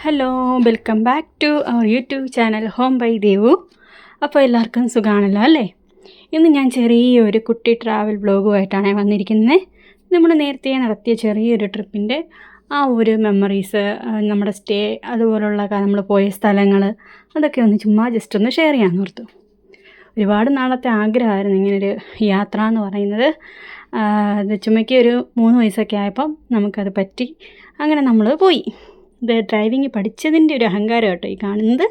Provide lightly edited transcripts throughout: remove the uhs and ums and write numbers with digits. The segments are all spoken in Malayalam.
Hello, welcome back to our YouTube channel home by Devu. അപ്പോൾ എല്ലാവർക്കും സുഖമാണല്ലോ അല്ലേ? ഇന്ന് ഞാൻ ചെറിയൊരു കുട്ടി ട്രാവൽ വ്ലോഗുമായിട്ടാണ് വന്നിരിക്കുന്നത്. നമ്മൾ നേരത്തെ നടത്തിയ ചെറിയൊരു ട്രിപ്പിൻ്റെ ആ ഒരു മെമ്മറീസ്, നമ്മുടെ സ്റ്റേ, അതുപോലുള്ള നമ്മൾ പോയ സ്ഥലങ്ങൾ, അതൊക്കെ ഒന്ന് ചുമ്മാ ജസ്റ്റ് ഒന്ന് ഷെയർ ചെയ്യാമെന്ന് ഓർത്തു. ഒരുപാട് നാളത്തെ ആഗ്രഹമായിരുന്നു ഇങ്ങനൊരു യാത്ര എന്ന് പറയുന്നത്. ചുമയ്ക്ക് ഒരു 3 വയസ്സൊക്കെ ആയപ്പം നമുക്കത് പറ്റി. അങ്ങനെ നമ്മൾ പോയി. ഇത് ഡ്രൈവിങ് പഠിച്ചതിൻ്റെ ഒരു അഹങ്കാരം കേട്ടോ ഈ കാണുന്നത്.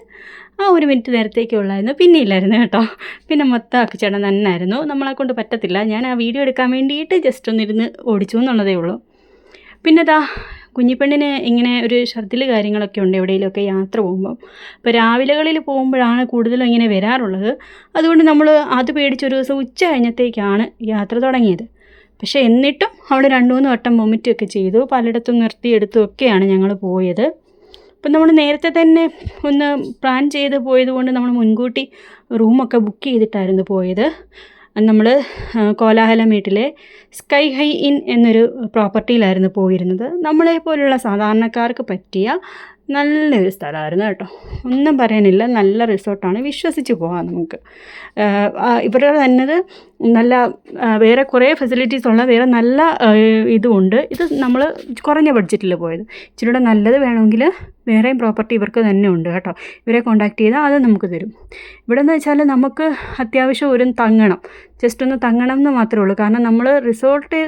ആ 1 മിനിറ്റ് നേരത്തേക്കേ ഉള്ളായിരുന്നു, പിന്നെ ഇല്ലായിരുന്നു കേട്ടോ. പിന്നെ മൊത്തം അക്കിച്ചേട്ടൻ തന്നെയായിരുന്നു. നമ്മളെക്കൊണ്ട് പറ്റത്തില്ല. ഞാൻ ആ വീഡിയോ എടുക്കാൻ വേണ്ടിയിട്ട് ജസ്റ്റ് ഒന്നിരുന്ന് ഓടിച്ചു എന്നുള്ളതേ ഉള്ളൂ. പിന്നെ കുഞ്ഞിപ്പെണ്ണിന് ഇങ്ങനെ ഒരു ഛർദിൽ കാര്യങ്ങളൊക്കെ ഉണ്ട് എവിടെയെങ്കിലുമൊക്കെ യാത്ര പോകുമ്പം. ഇപ്പോൾ രാവിലെകളിൽ പോകുമ്പോഴാണ് കൂടുതലും ഇങ്ങനെ വരാറുള്ളത്. അതുകൊണ്ട് നമ്മൾ അത് പേടിച്ചൊരു ദിവസം ഉച്ച കഴിഞ്ഞത്തേക്കാണ് യാത്ര തുടങ്ങിയത്. പക്ഷേ എന്നിട്ടും അവൾ 2-3 വട്ടം വൊമിറ്റൊക്കെ ചെയ്തു. പലയിടത്തും നിർത്തിയെടുത്തും ഒക്കെയാണ് ഞങ്ങൾ പോയത്. അപ്പം നമ്മൾ നേരത്തെ തന്നെ ഒന്ന് പ്ലാൻ ചെയ്ത് പോയത് കൊണ്ട് നമ്മൾ മുൻകൂട്ടി റൂമൊക്കെ ബുക്ക് ചെയ്തിട്ടായിരുന്നു പോയത്. നമ്മൾ കോലാഹലമേട്ടിലെ സ്കൈ ഹൈ ഇൻ എന്നൊരു പ്രോപ്പർട്ടിയിലായിരുന്നു പോയിരുന്നത്. നമ്മളെപ്പോലുള്ള സാധാരണക്കാർക്ക് പറ്റിയ നല്ലൊരു സ്ഥലമായിരുന്നു കേട്ടോ. ഒന്നും പറയാനില്ല, നല്ല റിസോർട്ടാണ്, വിശ്വസിച്ച് പോകാം നമുക്ക്. ഇവരുടെ തന്നെ നല്ല വേറെ കുറേ ഫെസിലിറ്റീസ് ഉള്ള വേറെ നല്ല ഇതുമുണ്ട്. ഇത് നമ്മൾ കുറഞ്ഞ ബഡ്ജറ്റിൽ പോയത്. ഇച്ചിരിയുടെ നല്ലത് വേണമെങ്കിൽ വേറെയും പ്രോപ്പർട്ടി ഇവർക്ക് തന്നെ ഉണ്ട് കേട്ടോ. ഇവരെ കോൺടാക്ട് ചെയ്താൽ അത് നമുക്ക് തരും. ഇവിടെ എന്ന് വെച്ചാൽ നമുക്ക് അത്യാവശ്യം ഒരു തങ്ങണം, ജസ്റ്റ് ഒന്ന് തങ്ങണം എന്ന് മാത്രമേ ഉള്ളൂ. കാരണം നമ്മൾ റിസോർട്ട്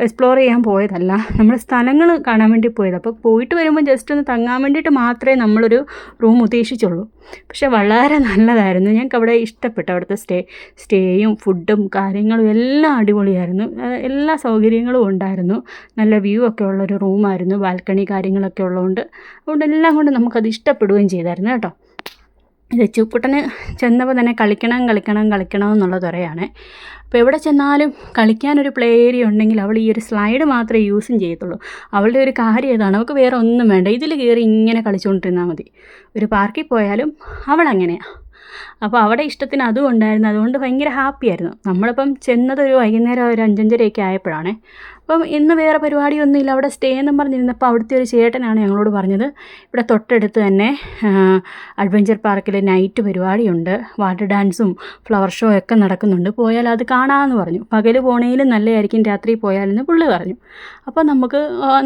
എക്സ്പ്ലോർ ചെയ്യാൻ പോയതല്ല, നമ്മൾ സ്ഥലങ്ങൾ കാണാൻ വേണ്ടി പോയത്. അപ്പോൾ പോയിട്ട് വരുമ്പോൾ ജസ്റ്റ് ഒന്ന് തങ്ങാൻ വേണ്ടിയിട്ട് മാത്രമേ നമ്മളൊരു റൂം ഉദ്ദേശിച്ചുള്ളൂ. പക്ഷേ വളരെ നല്ലതായിരുന്നു. ഞങ്ങൾക്ക് അവിടെ ഇഷ്ടപ്പെട്ടു. അവിടുത്തെ സ്റ്റേയും ഫുഡും കാര്യങ്ങളും എല്ലാം അടിപൊളിയായിരുന്നു. എല്ലാ സൗകര്യങ്ങളും ഉണ്ടായിരുന്നു. നല്ല വ്യൂ ഒക്കെ ഉള്ളൊരു റൂമായിരുന്നു. ബാൽക്കണി കാര്യങ്ങളൊക്കെ ഉള്ളതുകൊണ്ട് എല്ലാം കൊണ്ട് നമുക്കത് ഇഷ്ടപ്പെടുകയും ചെയ്തായിരുന്നു കേട്ടോ. ഇത് ചുക്കുട്ടന് ചെന്നപ്പോൾ തന്നെ കളിക്കണം എന്നുള്ളത് പറയുകയാണ്. അപ്പോൾ എവിടെ ചെന്നാലും കളിക്കാനൊരു പ്ലേ ഏരിയ ഉണ്ടെങ്കിൽ അവൾ ഈ ഒരു സ്ലൈഡ് മാത്രമേ യൂസും ചെയ്യത്തുള്ളൂ. അവളുടെ ഒരു കാര്യം ഇതാണ്, അവൾക്ക് വേറെ ഒന്നും വേണ്ട, ഇതിൽ കയറി ഇങ്ങനെ കളിച്ചുകൊണ്ടിരുന്നാൽ മതി. ഒരു പാർക്കിൽ പോയാലും അവളങ്ങനെയാണ്. അപ്പോൾ അവിടെ ഇഷ്ടത്തിന് അതും ഉണ്ടായിരുന്നു. അതുകൊണ്ട് ഭയങ്കര ഹാപ്പിയായിരുന്നു. നമ്മളിപ്പം ചെന്നത് ഒരു വൈകുന്നേരം ഒരു 5-5:30 ആയപ്പോഴാണ്. അപ്പം ഇന്ന് വേറെ പരിപാടിയൊന്നുമില്ല, അവിടെ സ്റ്റേ എന്നും പറഞ്ഞിരുന്നപ്പോൾ അവിടുത്തെ ഒരു ചേട്ടനാണ് ഞങ്ങളോട് പറഞ്ഞത് ഇവിടെ തൊട്ടടുത്ത് തന്നെ അഡ്വഞ്ചർ പാർക്കിൽ നൈറ്റ് പരിപാടിയുണ്ട്, വാട്ടർ ഡാൻസും ഫ്ലവർ ഷോ ഒക്കെ നടക്കുന്നുണ്ട്, പോയാൽ അത് കാണാമെന്ന് പറഞ്ഞു. പകൽ പോണേലും നല്ലതായിരിക്കും രാത്രി പോയാലെന്ന് പുള്ളി പറഞ്ഞു. അപ്പോൾ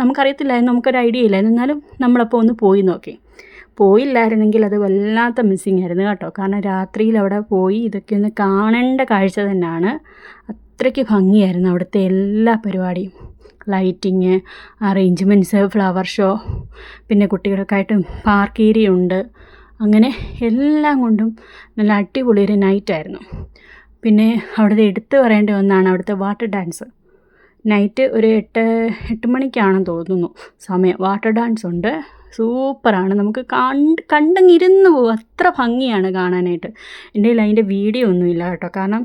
നമുക്കറിയത്തില്ലായിരുന്നു, നമുക്കൊരു ഐഡിയ ഇല്ലായിരുന്നു. എന്നാലും നമ്മളപ്പോൾ ഒന്ന് പോയി നോക്കി. പോയില്ലായിരുന്നെങ്കിൽ അത് വല്ലാത്ത മിസ്സിങ് ആയിരുന്നു കേട്ടോ. കാരണം രാത്രിയിൽ അവിടെ പോയി ഇതൊക്കെ ഒന്ന് കാണേണ്ട കാഴ്ച തന്നെയാണ്. അത്രയ്ക്ക് ഭംഗിയായിരുന്നു അവിടുത്തെ എല്ലാ പരിപാടിയും. ലൈറ്റിങ്, അറേഞ്ച്മെൻറ്റ്സ്, ഫ്ലവർ ഷോ, പിന്നെ കുട്ടികൾക്കായിട്ട് പാർക്ക് ഏരിയ ഉണ്ട്. അങ്ങനെ എല്ലാം കൊണ്ടും നല്ല അടിപൊളിയൊരു നൈറ്റായിരുന്നു. പിന്നെ അവിടുത്തെ എടുത്തു പറയേണ്ട ഒന്നാണ് അവിടുത്തെ വാട്ടർ ഡാൻസ്. നൈറ്റ് ഒരു 8 മണിക്കാണെന്ന് തോന്നുന്നു സമയം. വാട്ടർ ഡാൻസ് ഉണ്ട്, സൂപ്പറാണ്. നമുക്ക് കണ്ടങ്ങിരുന്ന് പോകും, അത്ര ഭംഗിയാണ് കാണാനായിട്ട്. എൻ്റെ കയ്യിൽ അതിൻ്റെ വീഡിയോ ഒന്നുമില്ല കേട്ടോ. കാരണം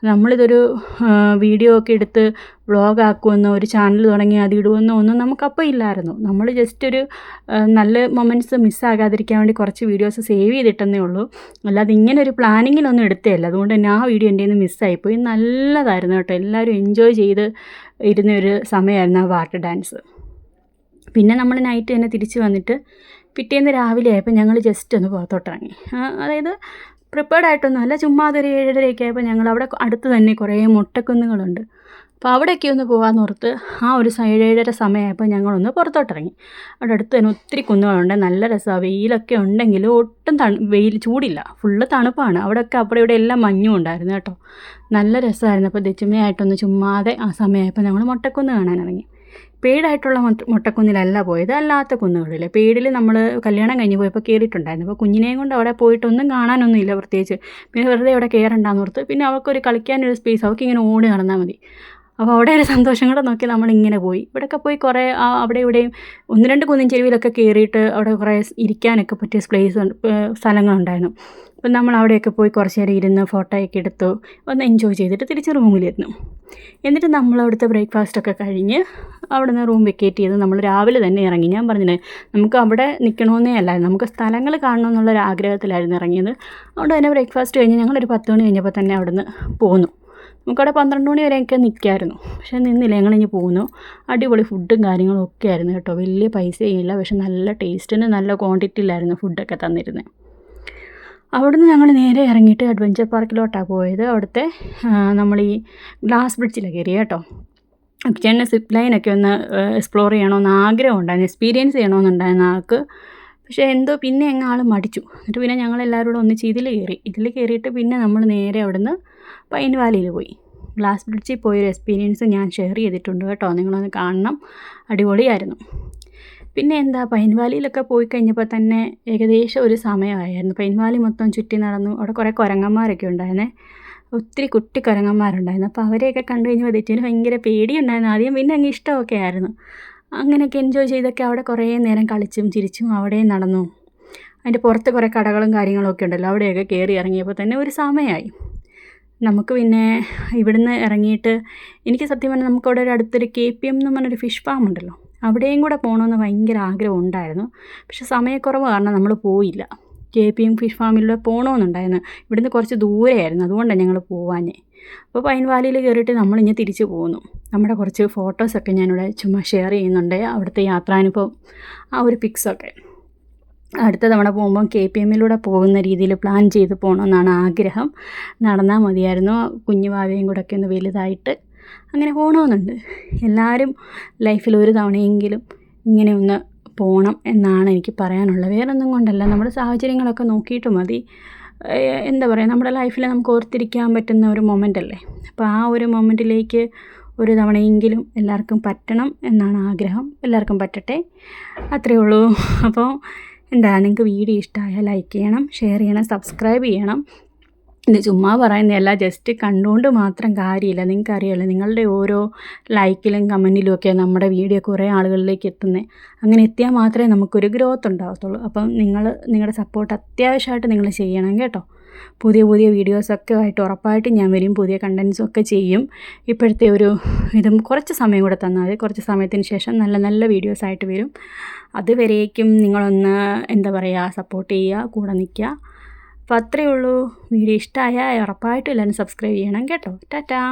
നമ്മളിതൊരു വീഡിയോ ഒക്കെ എടുത്ത് വ്ളോഗാക്കുമെന്നോ ഒരു ചാനൽ തുടങ്ങി അത് ഇടുമെന്നോ ഒന്നും നമുക്കപ്പോൾ ഇല്ലായിരുന്നു. നമ്മൾ ജസ്റ്റ് ഒരു നല്ല മൊമെൻറ്റ്സ് മിസ്സാകാതിരിക്കാൻ വേണ്ടി കുറച്ച് വീഡിയോസ് സേവ് ചെയ്തിട്ടെന്നേ ഉള്ളൂ. അല്ലാതെ ഇങ്ങനെ ഒരു പ്ലാനിങ്ങിലൊന്നും എടുത്തതല്ല. അതുകൊണ്ട് തന്നെ ആ വീഡിയോ എൻ്റെ നിന്ന് മിസ്സായിപ്പോയി. നല്ലതായിരുന്നു കേട്ടോ. എല്ലാവരും എൻജോയ് ചെയ്ത് ഇരുന്നൊരു സമയമായിരുന്നു ആ വാട്ടർ ഡാൻസ്. പിന്നെ നമ്മൾ നൈറ്റ് തന്നെ തിരിച്ച് വന്നിട്ട് പിറ്റേന്ന് രാവിലെ ആയപ്പോൾ ഞങ്ങൾ ജസ്റ്റ് ഒന്ന് പുറത്തോട്ടിറങ്ങി. അതായത് പ്രിപ്പേർഡ് ആയിട്ടൊന്നും അല്ല, ചുമ്മാ അതൊരു 7:30 ആയപ്പോൾ ഞങ്ങൾ അവിടെ അടുത്ത് തന്നെ കുറേ മൊട്ടക്കുന്നുകളുണ്ട്. അപ്പോൾ അവിടെയൊക്കെ ഒന്ന് പോകാമെന്ന് ഓർത്ത് ആ ഒരു 7:30 സമയമായപ്പോൾ ഞങ്ങളൊന്ന് പുറത്തോട്ടിറങ്ങി. അവിടെ അടുത്ത് തന്നെ ഒത്തിരി കുന്നുകളുണ്ട്, നല്ല രസമാണ്. വെയിലൊക്കെ ഉണ്ടെങ്കിലും ഒട്ടും വെയിൽ ചൂടില്ല, ഫുള്ള് തണുപ്പാണ്. അവിടെയൊക്കെ അവിടെ ഇവിടെ എല്ലാം മഞ്ഞും ഉണ്ടായിരുന്നു കേട്ടോ. നല്ല രസമായിരുന്നു. അപ്പോൾ ദച്ചുമ്മയായിട്ടൊന്ന് ചുമ്മാതെ ആ സമയമായപ്പോൾ ഞങ്ങൾ മൊട്ടക്കുന്ന് കാണാനിറങ്ങി. പെയ്ഡായിട്ടുള്ള മൊട്ടക്കുന്നിലല്ല പോയത്, അല്ലാത്ത കുന്നുകളിൽ. പെയ്ഡിൽ നമ്മൾ കല്യാണം കഴിഞ്ഞ് പോയപ്പോൾ കയറിയിട്ടുണ്ടായിരുന്നു. അപ്പോൾ കുഞ്ഞിനെയും കൊണ്ട് അവിടെ പോയിട്ടൊന്നും കാണാനൊന്നുമില്ല പ്രത്യേകിച്ച്. പിന്നെ വെറുതെ അവിടെ കയറണ്ടാന്ന് ഓർത്ത്. പിന്നെ അവൾക്കൊരു കളിക്കാനൊരു സ്പേസ്, അവൾക്ക് ഇങ്ങനെ ഓടി നടന്നാൽ മതി. അപ്പോൾ അവിടെ ഒരു സന്തോഷം കൂടെ നോക്കി നമ്മളിങ്ങനെ പോയി. ഇവിടെയൊക്കെ പോയി കുറേ അവിടെ ഇവിടെയും 1-2 കുന്നിൻ ചെരുവിലൊക്കെ കയറിയിട്ട് അവിടെ കുറേ ഇരിക്കാനൊക്കെ പറ്റിയ സ്ഥലങ്ങളുണ്ടായിരുന്നു. അപ്പം നമ്മൾ അവിടെയൊക്കെ പോയി കുറച്ച് നേരം ഇരുന്ന് ഫോട്ടോയൊക്കെ എടുത്തു, ഒന്ന് എൻജോയ് ചെയ്തിട്ട് തിരിച്ച് റൂമിലിരുന്നു. എന്നിട്ട് നമ്മൾ അവിടുത്തെ ബ്രേക്ക്ഫാസ്റ്റൊക്കെ കഴിഞ്ഞ് അവിടെ നിന്ന് റൂം വെക്കേറ്റ് ചെയ്ത് നമ്മൾ രാവിലെ തന്നെ ഇറങ്ങി. ഞാൻ പറഞ്ഞില്ലേ, നമുക്ക് അവിടെ നിൽക്കണമെന്നേ അല്ലായിരുന്നു, നമുക്ക് സ്ഥലങ്ങൾ കാണണമെന്നുള്ളൊരു ആഗ്രഹത്തിലായിരുന്നു ഇറങ്ങിയത്. അതുകൊണ്ട് തന്നെ ബ്രേക്ക്ഫാസ്റ്റ് കഴിഞ്ഞ് ഞങ്ങളൊരു 10 മണി കഴിഞ്ഞപ്പോൾ തന്നെ അവിടെ നിന്ന് പോന്നു. നമുക്കവിടെ 12 മണി വരെയൊക്കെ നിൽക്കാമായിരുന്നു. പക്ഷേ നിന്നില്ല, ഞങ്ങളിങ്ങ് പോന്നു. അടിപൊളി ഫുഡും കാര്യങ്ങളും ഒക്കെ ആയിരുന്നു കേട്ടോ. വലിയ പൈസയും ഇല്ല, പക്ഷെ നല്ല ടേസ്റ്റിന് നല്ല ക്വാണ്ടിറ്റിയിലായിരുന്നു ഫുഡൊക്കെ തന്നിരുന്നത്. അവിടുന്ന് ഞങ്ങൾ നേരെ ഇറങ്ങിയിട്ട് അഡ്വഞ്ചർ പാർക്കിലോട്ടാണ് പോയത്. അവിടുത്തെ നമ്മൾ ഈ ഗ്ലാസ് ബ്രിഡ്ജിലാണ് കയറി കേട്ടോ. ചേട്ടന് സിപ്പ് ലൈനൊക്കെ ഒന്ന് എക്സ്പ്ലോർ ചെയ്യണമെന്ന് ആഗ്രഹം ഉണ്ടായിരുന്നു, എക്സ്പീരിയൻസ് ചെയ്യണമെന്നുണ്ടായിരുന്നു ആൾക്ക്. പക്ഷേ എന്തോ പിന്നെ അങ്ങ് ആൾ മടിച്ചു. എന്നിട്ട് പിന്നെ ഞങ്ങളെല്ലാവരും കൂടെ ഒന്നിച്ച് ഇതിൽ കയറിയിട്ട് പിന്നെ നമ്മൾ നേരെ അവിടുന്ന് പൈൻ വാലിയിൽ പോയി. ഗ്ലാസ് ബ്രിഡ്ജിൽ പോയൊരു എക്സ്പീരിയൻസ് ഞാൻ ഷെയർ ചെയ്തിട്ടുണ്ട് കേട്ടോ, നിങ്ങളൊന്ന് കാണണം, അടിപൊളിയായിരുന്നു. പിന്നെ എന്താ, പൈൻ വാലിയിലൊക്കെ പോയി കഴിഞ്ഞപ്പോൾ തന്നെ ഏകദേശം ഒരു സമയമായിരുന്നു. പൈൻ വാലി മൊത്തം ചുറ്റി നടന്നു. അവിടെ കുറേ കുരങ്ങന്മാരൊക്കെ ഉണ്ടായിരുന്നേ, ഒത്തിരി കുട്ടി കുരങ്ങന്മാരുണ്ടായിരുന്നു. അപ്പോൾ അവരെയൊക്കെ കണ്ടു കഴിഞ്ഞപ്പോൾ തെറ്റിന് ഭയങ്കര പേടിയുണ്ടായിരുന്നു ആദ്യം, പിന്നെ അങ്ങ് ഇഷ്ടമൊക്കെ ആയിരുന്നു. അങ്ങനെയൊക്കെ എൻജോയ് ചെയ്തൊക്കെ അവിടെ കുറേ നേരം കളിച്ചും ചിരിച്ചും അവിടെ നടന്നു. അതിൻ്റെ പുറത്ത് കുറേ കടകളും കാര്യങ്ങളൊക്കെ ഉണ്ടല്ലോ, അവിടെയൊക്കെ കയറി ഇറങ്ങിയപ്പോൾ തന്നെ ഒരു സമയമായി. നമുക്ക് പിന്നെ ഇവിടുന്ന് ഇറങ്ങിയിട്ട് എനിക്ക് സത്യം പറഞ്ഞാൽ നമുക്കവിടെ ഒരു അടുത്തൊരു KPM എന്ന് പറഞ്ഞൊരു ഫിഷ് ഫാം ഉണ്ടല്ലോ, അവിടെയും കൂടെ പോകണമെന്ന് ഭയങ്കര ആഗ്രഹം ഉണ്ടായിരുന്നു. പക്ഷെ സമയക്കുറവ് കാരണം നമ്മൾ പോയില്ല. KPM ഫിഷ് ഫാമിലൂടെ പോകണമെന്നുണ്ടായിരുന്നു. ഇവിടുന്ന് കുറച്ച് ദൂരെയായിരുന്നു, അതുകൊണ്ടാണ് ഞങ്ങൾ പോവാഞ്ഞേ. അപ്പോൾ പൈൻ വാലിയിൽ കയറിയിട്ട് നമ്മളിങ്ങനെ തിരിച്ച് പോന്നു. നമ്മുടെ കുറച്ച് ഫോട്ടോസൊക്കെ ഞാനിവിടെ ചുമ്മാ ഷെയർ ചെയ്യുന്നുണ്ട്, അവിടുത്തെ യാത്രാനുഭവം, ആ ഒരു പിക്സൊക്കെ. അടുത്ത തവണ പോകുമ്പം KPMലൂടെ പോകുന്ന രീതിയിൽ പ്ലാൻ ചെയ്ത് പോകണമെന്നാണ് ആഗ്രഹം. നടന്നാൽ മതിയായിരുന്നു, കുഞ്ഞു ഭാവിയും കൂടെ ഒക്കെ ഒന്ന് വലുതായിട്ട് അങ്ങനെ പോകണമെന്നുണ്ട്. എല്ലാവരും ലൈഫിൽ ഒരു തവണയെങ്കിലും ഇങ്ങനെ ഒന്ന് പോകണം എന്നാണ് എനിക്ക് പറയാനുള്ളത്. വേറൊന്നും കൊണ്ടല്ല, നമ്മുടെ സാഹചര്യങ്ങളൊക്കെ നോക്കിയിട്ട് മതി. എന്താ പറയുക, നമ്മുടെ ലൈഫിൽ നമുക്ക് ഓർത്തിരിക്കാൻ പറ്റുന്ന ഒരു മൊമെൻ്റ് അല്ലേ. അപ്പോൾ ആ ഒരു മൊമെൻറ്റിലേക്ക് ഒരു തവണയെങ്കിലും എല്ലാവർക്കും പറ്റണം എന്നാണ് ആഗ്രഹം. എല്ലാവർക്കും പറ്റട്ടെ, അത്രയേ ഉള്ളൂ. അപ്പോൾ എന്താ, നിങ്ങൾക്ക് വീഡിയോ ഇഷ്ടമായാൽ ലൈക്ക് ചെയ്യണം, ഷെയർ ചെയ്യണം, സബ്സ്ക്രൈബ് ചെയ്യണം. ഇത് ചുമ്മാ പറയുന്നതല്ല, ജസ്റ്റ് കണ്ടുകൊണ്ട് മാത്രം കാര്യമില്ല. നിങ്ങൾക്കറിയാമല്ലോ, നിങ്ങളുടെ ഓരോ ലൈക്കിലും കമൻറ്റിലും ഒക്കെ നമ്മുടെ വീഡിയോ കുറേ ആളുകളിലേക്ക് എത്തുന്നത്. അങ്ങനെ എത്തിയാൽ മാത്രമേ നമുക്കൊരു ഗ്രോത്ത് ഉണ്ടാകത്തുള്ളൂ. അപ്പം നിങ്ങളുടെ സപ്പോർട്ട് അത്യാവശ്യമായിട്ട് നിങ്ങൾ ചെയ്യണം കേട്ടോ. പുതിയ പുതിയ വീഡിയോസൊക്കെ ആയിട്ട് ഉറപ്പായിട്ടും ഞാൻ വരും, പുതിയ കണ്ടൻസൊക്കെ ചെയ്യും. ഇപ്പോഴത്തെ ഒരു ഇതും കുറച്ച് സമയം കൂടെ തന്നാൽ മതി, കുറച്ച് സമയത്തിന് ശേഷം നല്ല നല്ല വീഡിയോസായിട്ട് വരും. അതുവരേക്കും നിങ്ങളൊന്ന് എന്താ പറയുക, സപ്പോർട്ട് ചെയ്യുക, കൂടെ നിൽക്കുക. അപ്പോൾ അത്രയേ ഉള്ളൂ. വീഡിയോ ഇഷ്ടമായാൽ ഉറപ്പായിട്ടും എല്ലാവരും സബ്സ്ക്രൈബ് ചെയ്യണം കേട്ടോ. ടാറ്റാ.